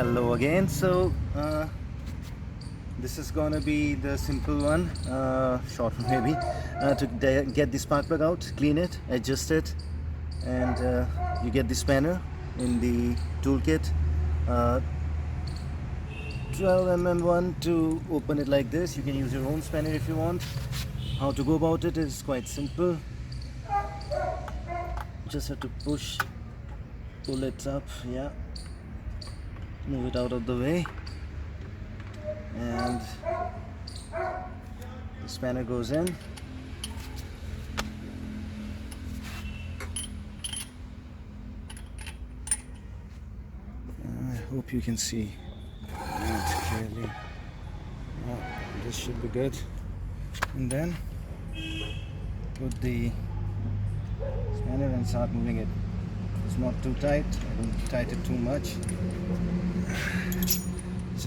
Hello again. This is gonna be the simple one, short one maybe, to get the spark plug out, clean it, adjust it, and you get the spanner in the toolkit. 12 mm one to open it like this. You can use your own spanner if you want. How to go about it is quite simple. Just have to pull it up, yeah, move it out of the way, and the spanner goes in. I hope you can see it clearly. This should be good. And then put the spanner and start moving it. It's not too tight. I don't tighten it too much. It's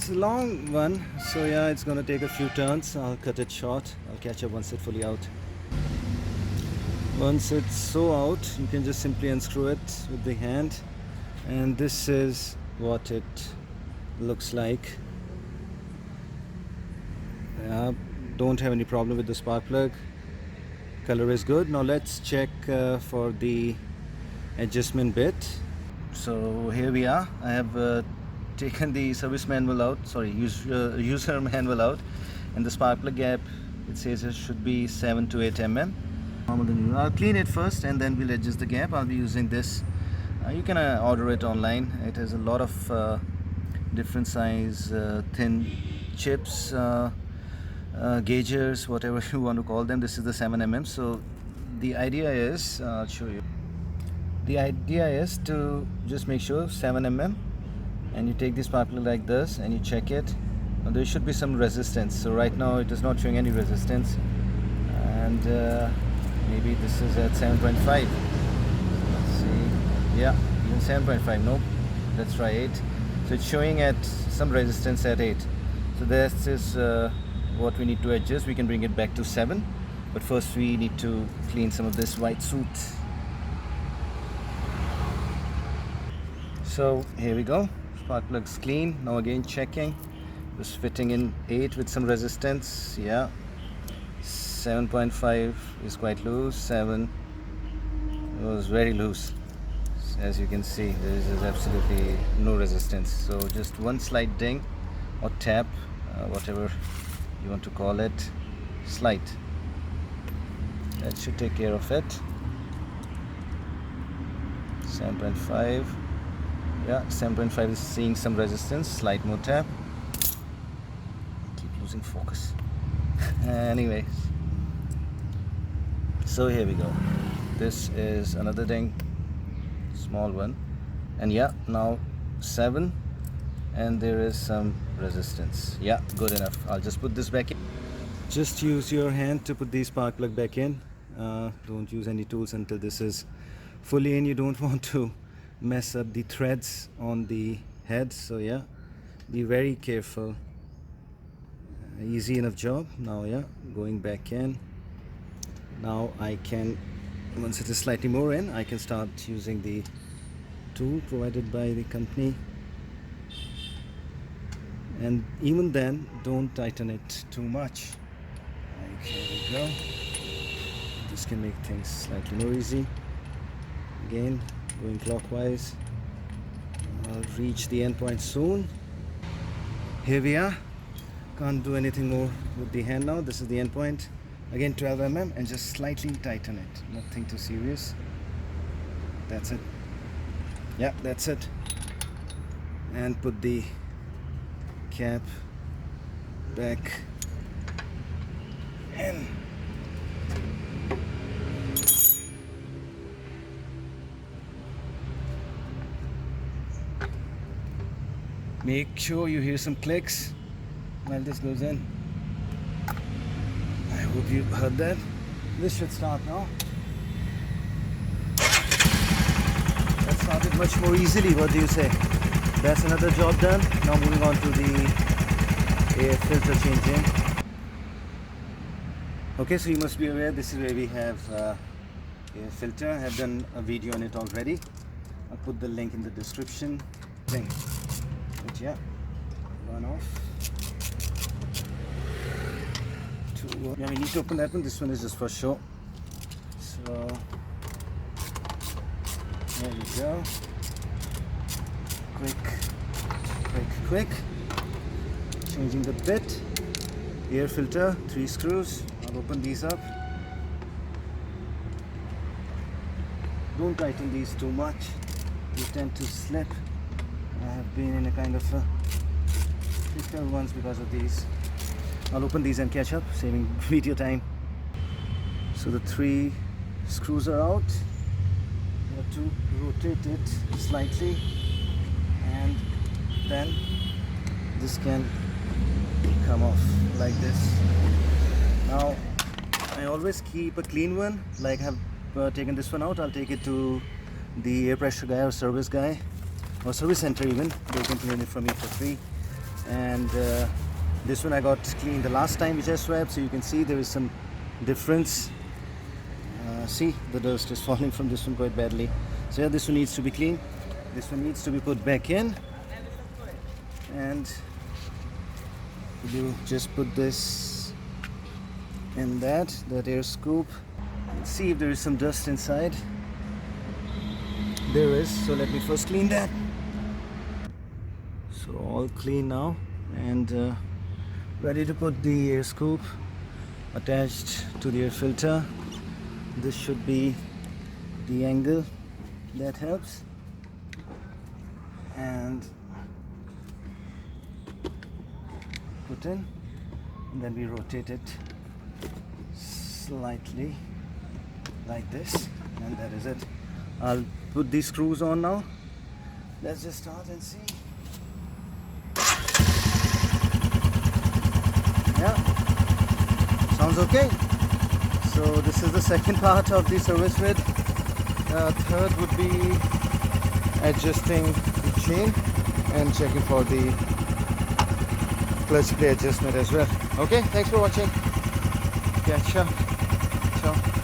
a long one, so yeah, it's gonna take a few turns. I'll cut it short. I'll catch up once it's fully out. Once it's so out, you can just simply unscrew it with the hand, and this is what it looks like. Don't have any problem with the spark plug. Color is good. Now let's check for the adjustment bit. So here we are. I have taken the service manual out, user manual out, and the spark plug gap, it says it should be 7 to 8 mm. I'll clean it first and then we'll adjust the gap. I'll be using this. You can order it online. It has a lot of different size thin chips, gaugers, whatever you want to call them. This is the 7 mm. So the idea is, I'll show you. The idea is to just make sure 7 mm, and you take this spark plug like this and you check it. Now there should be some resistance. So right now it is not showing any resistance, and maybe this is at 7.5. Let's see. Yeah, even 7.5. Nope. Let's try 8. So it's showing at some resistance at 8. So this is what we need to adjust. We can bring it back to 7, but first we need to clean some of this white soot. So here we go. Spark plug's clean. Now again checking. Just fitting in 8 with some resistance. Yeah. 7.5 is quite loose. 7 was very loose. As you can see, there is absolutely no resistance. So just one slight ding or tap, whatever you want to call it, slight. That should take care of it. 7.5. Yeah, 7.5 is seeing some resistance. Slight more tap. Keep losing focus. Anyways, so here we go. This is another ding, small one, and yeah, now 7, and there is some resistance. Yeah, good enough. I'll just put this back in. Just use your hand to put the spark plug back in. Don't use any tools until this is fully in. You don't want to mess up the threads on the head, so yeah, be very careful. Easy enough job. Now yeah, going back in. Now I can, once it is slightly more in, I can start using the tool provided by the company. And even then, don't tighten it too much. Like, here we go. This can make things slightly more easy. Again, going clockwise. I'll reach the end point soon. Here we are. Can't do anything more with the hand now. This is the end point. Again 12 mm, and just slightly tighten it. Nothing too serious. That's it. Yeah, that's it. And put the cap back in. Make sure you hear some clicks while this goes in. I hope you heard that. This should start now. That started much more easily. What do you say? That's another job done. Now moving on to the air filter changing. Okay, so you must be aware this is where we have air filter. I have done a video on it already. I'll put the link in the description thing. But yeah, one off. Two. Yeah, we need to open that one. This one is just for show. So there we go. Quick. Changing the bit. Air filter, 3 screws. I'll open these up. Don't tighten these too much. You tend to slip. I have been in a kind of a thicker ones because of these. I'll open these and catch up, saving video time. So the 3 screws are out. You have to rotate it slightly, and then this can come off like this. Now I always keep a clean one. Like I've taken this one out, I'll take it to the air pressure guy or service guy or service center even. They can clean it for me for free. And this one I got cleaned the last time which I swapped, so you can see there is some difference. See, the dust is falling from this one quite badly. So yeah, this one needs to be clean. This one needs to be put back in, and you just put this in that air scoop. See if there is some dust inside. There is, so let me first clean that. So all clean now, and ready to put the air scoop attached to the air filter. This should be the angle that helps, and put in, and then we rotate it slightly like this, and that is it. I'll put these screws on now. Let's just start and see. Yeah, sounds okay. So this is the second part of the service with. Third would be adjusting the chain and checking for the clutch play adjustment as well. Okay, thanks for watching. Catch up. Ciao.